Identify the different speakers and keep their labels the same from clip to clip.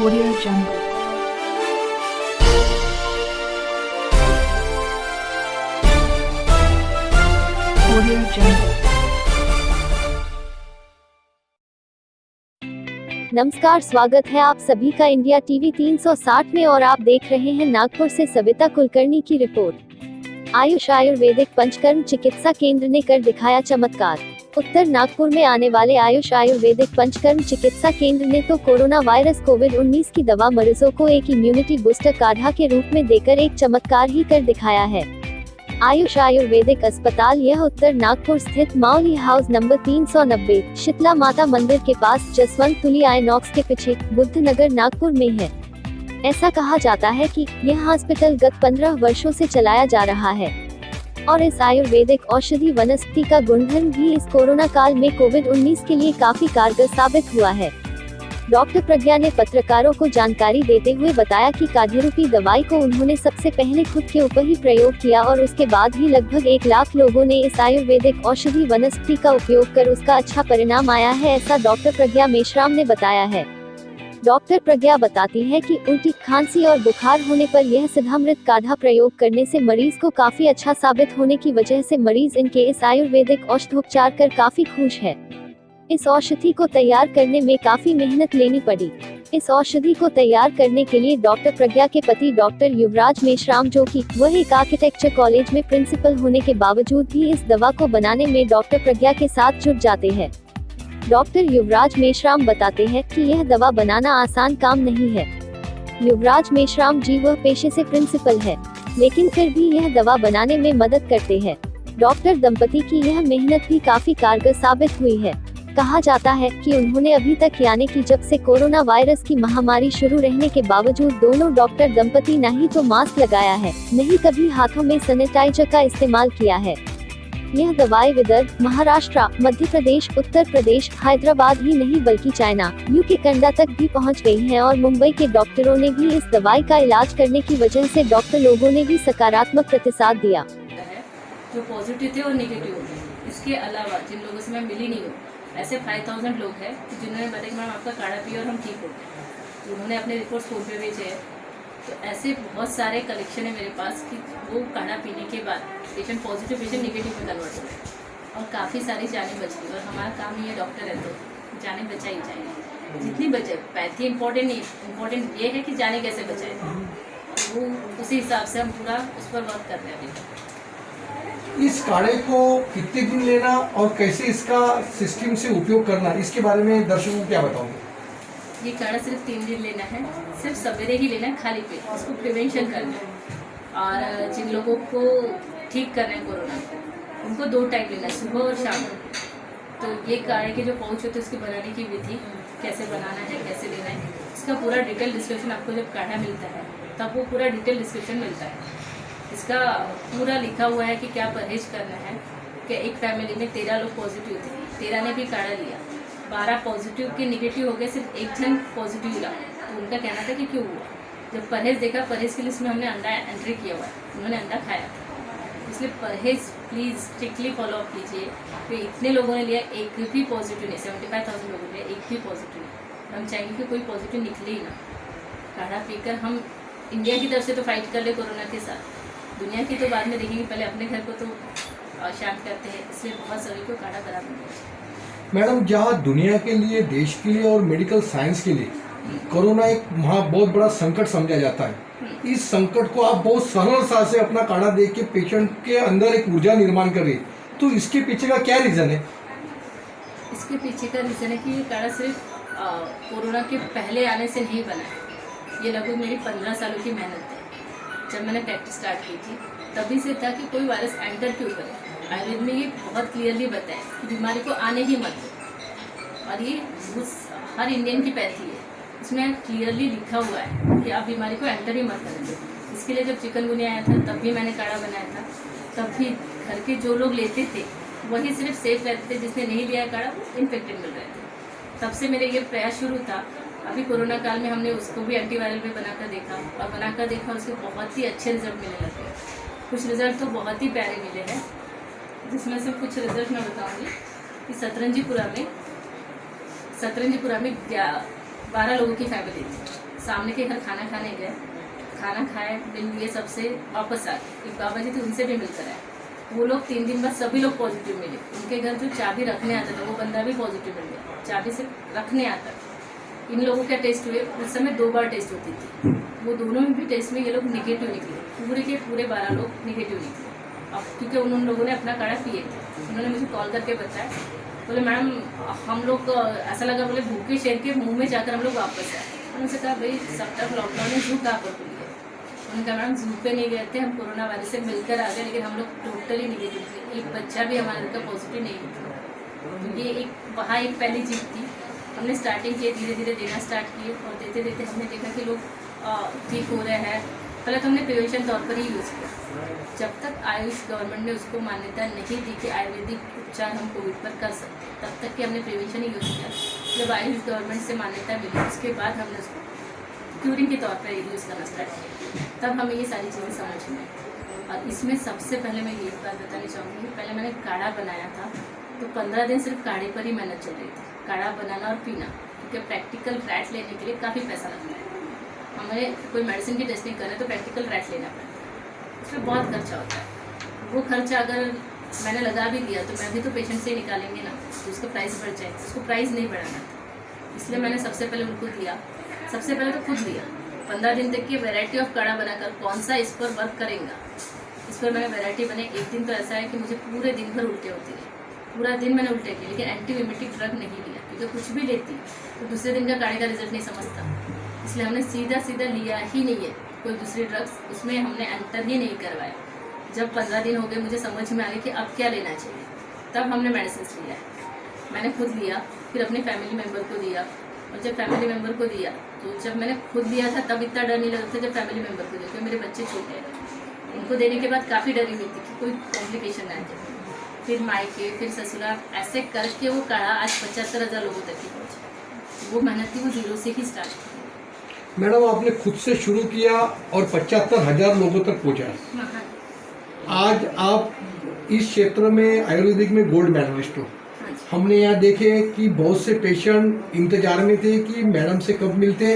Speaker 1: Audio Jungle. Audio Jungle.
Speaker 2: नमस्कार, स्वागत है आप सभी का इंडिया टीवी 360 में और आप देख रहे हैं नागपुर से सविता कुलकर्णी की रिपोर्ट। आयुष आयुर्वेदिक पंचकर्म चिकित्सा केंद्र ने कर दिखाया चमत्कार। उत्तर नागपुर में आने वाले आयुष आयुर्वेदिक पंचकर्म चिकित्सा केंद्र ने तो कोरोना वायरस कोविड-19 की दवा मरीजों को एक इम्यूनिटी बूस्टर काढ़ा के रूप में देकर एक चमत्कार ही कर दिखाया है। आयुष आयुर्वेदिक अस्पताल यह उत्तर नागपुर स्थित माउली हाउस नंबर 390 शीतला माता मंदिर के पास जसवंत तुली आइनॉक्स के पीछे बुद्ध नगर नागपुर में है। ऐसा कहा जाता है कि यह हॉस्पिटल गत 15 वर्षों से चलाया जा रहा है और इस आयुर्वेदिक औषधि वनस्पति का गुणधर्म भी इस कोरोना काल में कोविड-19 के लिए काफी कारगर साबित हुआ है। डॉक्टर प्रज्ञा ने पत्रकारों को जानकारी देते हुए बताया कि काढ़ेरूपी दवाई को उन्होंने सबसे पहले खुद के ऊपर ही प्रयोग किया और उसके बाद ही लगभग 1 लाख लोगों ने इस आयुर्वेदिक औषधि वनस्पति का उपयोग कर उसका अच्छा परिणाम आया है, ऐसा डॉक्टर प्रज्ञा मेश्राम ने बताया है। डॉक्टर प्रज्ञा बताती है कि उल्टी, खांसी और बुखार होने पर यह सिद्धामृत काढ़ा प्रयोग करने से मरीज को काफी अच्छा साबित होने की वजह से मरीज इनके इस आयुर्वेदिक औषधोपचार कर काफी खुश है। इस औषधि को तैयार करने में काफी मेहनत लेनी पड़ी। इस औषधि को तैयार करने के लिए डॉक्टर प्रज्ञा के पति डॉक्टर युवराज मेश्राम, जो कि वह एक आर्किटेक्चर कॉलेज में प्रिंसिपल होने के बावजूद भी इस दवा को बनाने में डॉक्टर प्रज्ञा के साथ जुट जाते हैं। डॉक्टर युवराज मेश्राम बताते हैं कि यह दवा बनाना आसान काम नहीं है। युवराज मेश्राम जी वह पेशे से प्रिंसिपल है, लेकिन फिर भी यह दवा बनाने में मदद करते हैं। डॉक्टर दंपति की यह मेहनत भी काफी कारगर साबित हुई है। कहा जाता है कि उन्होंने अभी तक, यानी कि जब से कोरोना वायरस की महामारी शुरू रहने के बावजूद, दोनों डॉक्टर दंपति न ही तो मास्क लगाया है, न ही कभी हाथों में सैनिटाइजर का इस्तेमाल किया है। यह दवाई विदर्भ, महाराष्ट्र, मध्य प्रदेश, उत्तर प्रदेश, हैदराबाद ही नहीं बल्कि चाइना, यूके, कनाडा तक भी पहुंच गई है और मुंबई के डॉक्टरों ने भी इस दवाई का इलाज करने की वजह से डॉक्टर लोगों ने भी सकारात्मक प्रतिसाद दिया।
Speaker 3: जो पॉजिटिव थे और नेगेटिव थे, इसके अलावा जिन लोगों से मैं मिली नहीं हूँ, ऐसे 5000 लोग हैं जिन्होंने बताया कि मैम आपका काढ़ा पिए और हम ठीक हो गए। उन्होंने अपने रिपोर्ट्स फोन पे भेजे हैं। तो ऐसे बहुत सारे कलेक्शन है मेरे पास कि वो काढ़ा पीने के बाद पेशेंट पॉजिटिव, पेशेंट नेगेटिव में कन्वर्ट हो गए और काफ़ी सारी जानें बच गई। और हमारा काम ही है, डॉक्टर है तो जानें बचाई जाए, जितनी बचे। पैथी इंपॉर्टेंट नहीं, इम्पोर्टेंट ये है कि जानें कैसे बचाए, वो उसी हिसाब से हम पूरा उस पर वर्क कर रहे हैं अभी।
Speaker 4: इस काढ़े को कितने दिन लेना और कैसे इसका सिस्टम से उपयोग करना, इसके बारे में दर्शकों को क्या बताओगे?
Speaker 3: ये काढ़ा सिर्फ 3 दिन लेना है, सिर्फ सवेरे ही लेना है खाली पेट। इसको प्रिवेंशन करना है और जिन लोगों को ठीक करना है कोरोना को, उनको 2 टाइम लेना है, सुबह और शाम। तो ये काढ़े के जो पाउच होते हैं उसके बनाने की विधि, कैसे बनाना है, कैसे लेना है, इसका पूरा डिटेल डिस्क्रिप्शन आपको जब काढ़ा मिलता है तब वो पूरा डिटेल डिस्क्रिप्शन मिलता है। इसका पूरा लिखा हुआ है कि क्या परहेज करना है। कि एक फैमिली में 13 लोग पॉजिटिव थे, 13 ने भी काढ़ा लिया, 12 पॉजिटिव के नेगेटिव हो गए, सिर्फ 1 जन पॉजिटिव हुआ। तो उनका कहना था कि क्यों हुआ। जब परहेज देखा, परहेज की लिस्ट में हमने अंडा एंट्री किया हुआ है, उन्होंने अंडा खाया, इसलिए परहेज प्लीज़ स्ट्रिक्टली फॉलो अप कीजिए। कि इतने लोगों ने लिया, एक भी पॉजिटिव नहीं, 75,000 लोगों ने लिया, एक भी पॉजिटिव नहीं। हम चाहेंगे कि कोई पॉजिटिव निकले ही ना। काढ़ा पीकर हम इंडिया की तरफ से तो फाइट कर ले कोरोना के साथ, दुनिया की तो बाद में देखेंगे, पहले अपने घर को तो शांत करते हैं। इसलिए बहुत सभी को काढ़ा बराबर चाहिए।
Speaker 4: मैडम, जहाँ दुनिया के लिए, देश के लिए और मेडिकल साइंस के लिए कोरोना एक बहुत बड़ा संकट समझा जाता है, इस संकट को आप बहुत सरलता से अपना काढ़ा दे के पेशेंट के अंदर एक ऊर्जा निर्माण कर रही है, तो इसके पीछे का क्या रीज़न है?
Speaker 3: इसके पीछे का रीज़न है कि ये काढ़ा सिर्फ कोरोना के पहले आने से नहीं बना है। ये लगभग मेरी 15 सालों की मेहनत है। जब मैंने प्रैक्टिस स्टार्ट की थी तभी से था कि कोई वायरस एंटर क्यों करे। आयुर्वेद में ये बहुत क्लियरली बताया कि बीमारी को आने ही मत दो, और ये हर इंडियन की पैथी है, इसमें क्लियरली लिखा हुआ है कि आप बीमारी को एंटर ही मत करें। इसके लिए जब चिकनगुनिया आया था तब भी मैंने काढ़ा बनाया था। तब भी घर के जो लोग लेते थे वही सिर्फ सेफ रहते थे, जिसने नहीं लिया काढ़ा वो इन्फेक्टेड मिल रहे थे। तब से मेरे ये प्रयास शुरू था। अभी कोरोना काल में हमने उसको भी एंटीवायरल पे बनाकर देखा और बनाकर देखा, उसके बहुत ही अच्छे रिजल्ट मिलने लगे। कुछ रिजल्ट तो बहुत ही प्यारे मिले हैं, जिसमें से कुछ रिजल्ट मैं बताऊंगी कि सतरंजीपुरा में 12 लोगों की फैमिली थी। सामने के घर खाना खाने गए, खाना खाए, बिल लिए, सबसे वापस आ गए। एक बाबा जी थे, उनसे भी मिलकर आए। वो लोग 3 दिन बाद सभी लोग पॉजिटिव मिले। उनके घर जो चाबी रखने आता था वो बंदा भी पॉजिटिव मिल गया, चाबी से रखने आता था। इन लोगों के टेस्ट हुए, उस समय 2 बार टेस्ट होती थी, वो दोनों में भी टेस्ट में ये लोग निगेटिव निकले, पूरे के पूरे 12 लोग निगेटिव निकले। अब क्योंकि उन लोगों ने अपना काढ़ा पिए थे, उन्होंने मुझे कॉल करके बताया, बोले मैडम हम लोग ऐसा लगा, बोले भूखे शेर के मुंह में जाकर हम लोग वापस आए। उनसे कहा भाई सब तक लॉकडाउन में जू कहाँ पर खुली है? उन्होंने कहा मैडम जू पे नहीं गए थे, हम कोरोना वायरस से मिलकर आ गए, लेकिन हम लोग टोटली निगेटिव थे। एक बच्चा भी हमारे घर का पॉजिटिव नहीं था। ये एक वहाँ एक पहली चीज़ थी। हमने स्टार्टिंग किए, धीरे धीरे देना स्टार्ट किए और देते देते हमने देखा कि लोग ठीक हो रहे हैं। पहले तो हमने प्रिवेंशन तौर पर ही यूज़ किया। जब तक आयुष गवर्नमेंट ने उसको मान्यता नहीं दी कि आयुर्वेदिक उपचार हम कोविड पर कर सकते, तब तक कि हमने प्रिवेंशन ही यूज़ किया। जब आयुष गवर्नमेंट से मान्यता मिली उसके बाद हमने उसको क्यूरिंग के तौर पर यूज़ करना स्टार्ट किया। तब हमें ये सारी चीज़ें समझ में आई। और इसमें सबसे पहले मैं ये बात बतानी चाहूँगी, पहले मैंने काढ़ा बनाया था तो 15 दिन सिर्फ काढ़े पर ही मेहनत चल रही थी, काढ़ा बनाना और पीना, क्योंकि प्रैक्टिकल रैट लेने के लिए काफ़ी पैसा लगता है। हमें कोई मेडिसिन की टेस्टिंग करें तो प्रैक्टिकल रैट लेना पड़ता है, उसमें बहुत खर्चा होता है। वो खर्चा अगर मैंने लगा भी दिया तो मैं भी तो पेशेंट से ही निकालेंगे ना, तो उसका प्राइस बढ़ जाए, उसको प्राइस नहीं बढ़ाना था। इसलिए मैंने सबसे पहले उनको दिया, सबसे पहले तो खुद लिया। 15 दिन तक की वैरायटी ऑफ काढ़ा बनाकर कौन सा इस पर वर्क करेगा, इस पर मैंने वैरायटी बनाई। एक दिन तो ऐसा है कि मुझे पूरे दिन भर उल्टे होती है, पूरा दिन मैंने उल्टे किए, लेकिन एंटीबायोटिक ड्रग नहीं लिया, क्योंकि कुछ भी लेती तो दूसरे दिन का काढ़े का रिजल्ट नहीं समझता। इसलिए हमने सीधा सीधा लिया ही नहीं है कोई दूसरी ड्रग्स, उसमें हमने एंटर ही नहीं करवाया। जब 15 दिन हो गए मुझे समझ में आ गया कि अब क्या लेना चाहिए, तब हमने मेडिसिन लिया है। मैंने खुद लिया, फिर अपने फैमिली मेम्बर को दिया, और जब फैमिली मेम्बर को दिया तो जब मैंने खुद लिया था तब इतना डर नहीं लगा था जब फैमिली मेम्बर को दिया, क्योंकि मेरे बच्चे छोटे हैं। उनको देने के बाद काफ़ी डरी हुई थी कि कोई कॉम्प्लिकेशन ना आ जाए। फिर मायके, फिर ससुराल, ऐसे करके वो काढ़ा आज 75,000 लोगों तक ही पहुँचा। वो मेहनत थी, वो जीरो से ही स्टार्ट की।
Speaker 4: मैडम आपने खुद से शुरू किया और 75,000 लोगों तक पहुँचा। आज आप इस क्षेत्र में आयुर्वेदिक में गोल्ड मेडलिस्ट हो। हमने यहाँ देखे कि बहुत से पेशेंट इंतजार में थे कि मैडम से कब मिलते,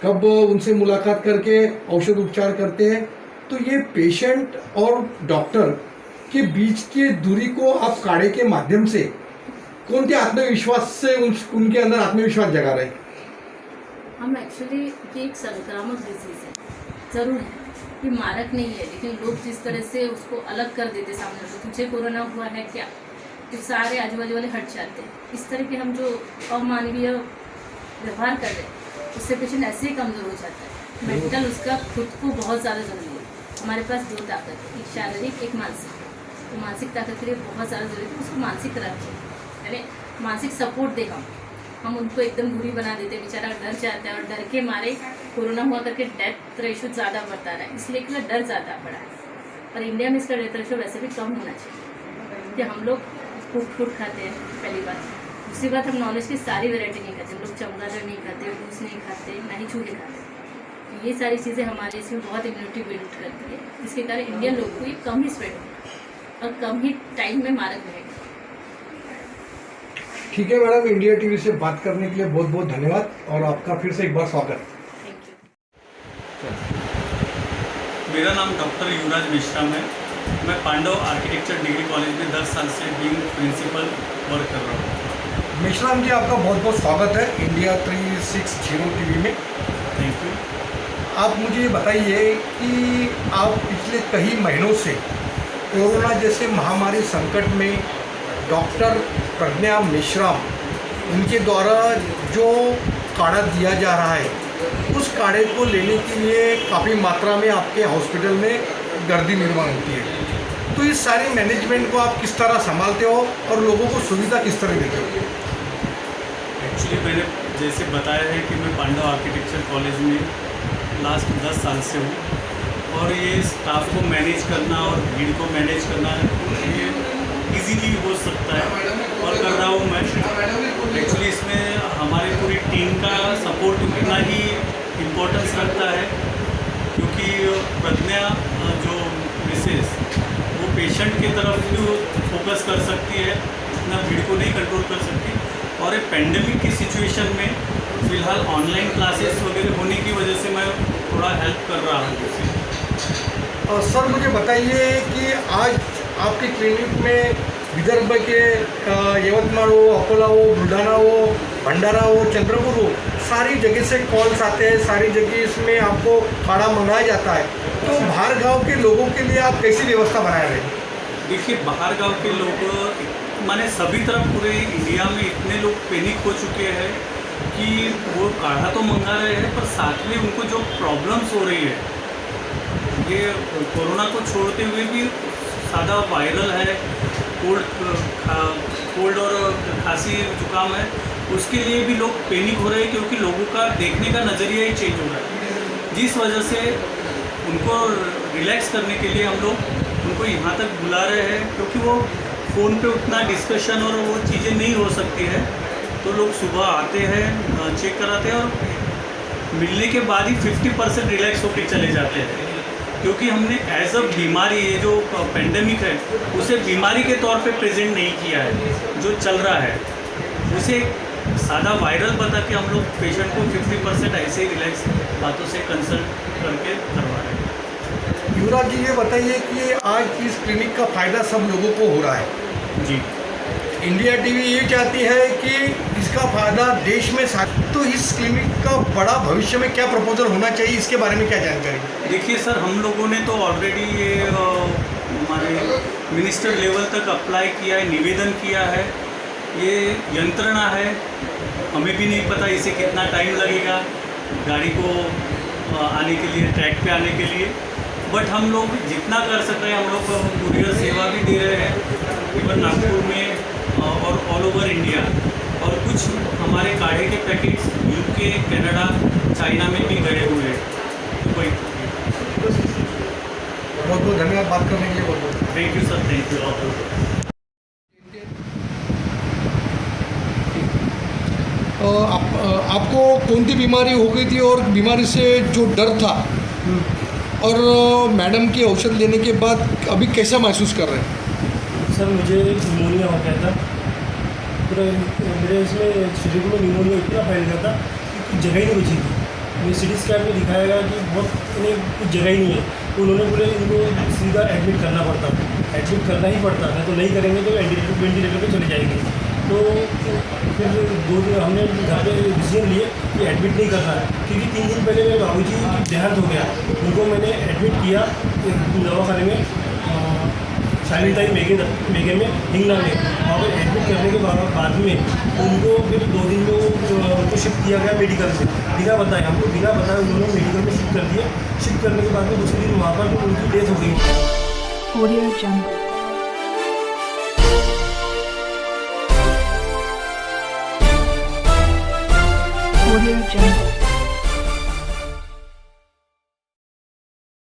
Speaker 4: कब उनसे मुलाकात करके औषध उपचार करते हैं। तो ये पेशेंट और डॉक्टर के बीच की दूरी को आप काढ़े के माध्यम से कौन के आत्मविश्वास से उनके अंदर आत्मविश्वास जगा रहे?
Speaker 3: हम एक्चुअली ये एक संक्रामक डिजीज है, ज़रूर है, ये मारक नहीं है, लेकिन लोग जिस तरह से उसको अलग कर देते सामने से, तुझे कोरोना हुआ है क्या, तो सारे आजू बाजू वाले हट जाते हैं। इस तरह के हम जो अमानवीय व्यवहार कर रहे हैं उससे पेशेंट ऐसे ही कमज़ोर हो जाता है। मेंटल उसका खुद को बहुत ज़्यादा ज़रूरी है। हमारे पास 2 ताकत है, एक शारीरिक, एक मानसिक। तो मानसिक ताकत के लिए बहुत ज़्यादा ज़रूरी है, उसको मानसिक रखें, यानी मानसिक सपोर्ट दें। हम उनको एकदम दूरी बना देते हैं, बेचारा डर जाता है और डर के मारे कोरोना हुआ करके डेथ रेशो ज़्यादा बढ़ता रहा है, इसलिए कि डर ज़्यादा बढ़ा है। पर इंडिया में इसका डेथ रेशो वैसे भी कम होना चाहिए, कि हम लोग फूड खाते हैं, पहली बात। दूसरी बात, हम नॉलेज की सारी वैरायटी नहीं खाते, हम लोग चमगादड़ नहीं खाते, जूस नहीं खाते, ना ही चूहे खाते। ये सारी चीज़ें हमारे इसमें बहुत इम्यूनिटी बिल्ड करती है, जिसके कारण इंडियन लोग को ये कम ही स्प्रेड होगा और कम ही टाइम में मारक रहेगा।
Speaker 4: ठीक है मैडम, इंडिया टीवी से बात करने के लिए बहुत बहुत धन्यवाद और आपका फिर से एक बार स्वागत।
Speaker 3: Thank you.
Speaker 5: मेरा नाम डॉक्टर युवराज मेश्राम है। मैं पांडव आर्किटेक्चर डिग्री कॉलेज में 10 साल से डीन प्रिंसिपल वर्क कर रहा हूँ।
Speaker 4: मेश्राम जी, आपका बहुत बहुत स्वागत है इंडिया 360 टीवी में।
Speaker 5: Thank you.
Speaker 4: आप मुझे बताइए कि आप पिछले कई महीनों से कोरोना जैसे महामारी संकट में डॉक्टर प्रज्ञा मेश्राम, उनके द्वारा जो काढ़ा दिया जा रहा है, उस काढ़े को लेने के लिए काफ़ी मात्रा में आपके हॉस्पिटल में गर्दी निर्माण होती है। तो इस सारी मैनेजमेंट को आप किस तरह संभालते हो और लोगों को सुविधा किस तरह देते हो?
Speaker 5: एक्चुअली मैंने जैसे बताया है कि मैं पांडव आर्किटेक्चर कॉलेज में लास्ट 10 साल से हूँ, और ये स्टाफ को मैनेज करना और भीड़ को मैनेज करना ये इजीली हो सकता है और कर रहा हूँ मैं। एक्चुअली इसमें हमारी पूरी टीम का सपोर्ट उतना ही इम्पोर्टेंस रखता है, क्योंकि प्रज्ञा जो मिसेस वो पेशेंट की तरफ भी फोकस कर सकती है, इतना भीड़ को नहीं कंट्रोल कर सकती। और एक पेंडेमिक की सिचुएशन में फिलहाल ऑनलाइन क्लासेस वगैरह होने की वजह से मैं थोड़ा हेल्प कर रहा हूँ उसे।
Speaker 4: सर मुझे बताइए कि आज आपके क्लिनिक में विदर्भ के यवतमाल हो, अकोला हो, बुल्ढाना हो, भंडारा हो, चंद्रपुर हो, सारी जगह से कॉल्स आते हैं, सारी जगह इसमें आपको काढ़ा मंगाया जाता है। तो बाहर गांव के लोगों के लिए आप कैसी व्यवस्था बना रहे हैं?
Speaker 5: देखिए, बाहर गांव के लोग माने सभी तरफ पूरे इंडिया में इतने लोग पैनिक हो चुके हैं कि वो काढ़ा तो मंगा रहे हैं, पर साथ में उनको जो प्रॉब्लम्स हो रही है, ये कोरोना को छोड़ते हुए भी सादा वायरल है, कोल्ड और खांसी जुकाम है, उसके लिए भी लोग पैनिक हो रहे हैं, क्योंकि लोगों का देखने का नज़रिया ही चेंज हो रहा है। जिस वजह से उनको रिलैक्स करने के लिए हम लोग उनको यहाँ तक बुला रहे हैं, क्योंकि वो फ़ोन पे उतना डिस्कशन और वो चीज़ें नहीं हो सकती है। तो लोग सुबह आते हैं, चेक कराते हैं और मिलने के बाद ही 50% रिलैक्स होकर चले जाते हैं, क्योंकि हमने एज अ बीमारी, ये जो पेंडेमिक है उसे बीमारी के तौर पे प्रेजेंट नहीं किया है। जो चल रहा है उसे सादा वायरल बता के हम लोग पेशेंट को 50% ऐसे ही रिलैक्स बातों से कंसल्ट करके करवा रहे हैं।
Speaker 4: युवराज जी, ये बताइए कि आज इस क्लिनिक का फ़ायदा सब लोगों को हो रहा है।
Speaker 5: जी,
Speaker 4: इंडिया टीवी ये चाहती है कि इसका फ़ायदा देश में तो इस क्लिनिक का बड़ा भविष्य में क्या प्रपोजल होना चाहिए, इसके बारे में क्या जानकारी?
Speaker 5: देखिए सर, हम लोगों ने तो ऑलरेडी ये हमारे मिनिस्टर लेवल तक अप्लाई किया है, निवेदन किया है। ये यंत्रणा है, हमें भी नहीं पता इसे कितना टाइम लगेगा गाड़ी को आने के लिए, ट्रैक पे आने के लिए, बट हम लोग जितना कर सकते हैं हम लोग कुरियर सेवा भी दे रहे हैं, इवन नागपुर में और ऑल ओवर इंडिया। और कुछ हमारे काढ़े के पैकेट्स यूके, कनाडा, चाइना में भी गए हुए हैं। दुबई।
Speaker 4: बहुत बहुत धन्यवाद बात करने के लिए। बहुत बहुत
Speaker 5: thank you sir, thank you.
Speaker 4: आपको कौन सी बीमारी हो गई थी और बीमारी से जो डर था, और मैडम की औषध लेने के बाद अभी कैसा महसूस कर रहे हैं?
Speaker 6: सर, मुझे निमोनिया हो गया था पूरा, मेरे इसमें शरीर में निमोनिया इतना फैल गया था कि कुछ जगह ही नहीं बची थी। मुझे सिटी स्कैन में दिखाया गया कि बहुत इन्हें कुछ जगह ही नहीं है। तो उन्होंने बोले इनको सीधा एडमिट करना पड़ता, एडमिट करना ही पड़ता है, तो नहीं करेंगे तो वेंटिलेटर पे चले जाएंगे। तो फिर 2 दिन हमने घर पे डिसीजन लिए कि एडमिट नहीं करना है, क्योंकि 3 दिन पहले मेरे बाबूजी की देहांत हो गया। उनको मैंने एडमिट किया दवाखाने में, शालिताई मेघे में, हिंगना में। वहाँ पर एडमिट करने के बाद में उनको फिर 2 दिन में उनको शिफ्ट किया गया मेडिकल से, बिना बताए, हमको बिना बताए उन्होंने मेडिकल में शिफ्ट कर दिया। शिफ्ट करने के बाद में दूसरे दिन वहाँ पर उनकी डेथ हो गई।
Speaker 1: Audio Jungle. Audio Jungle.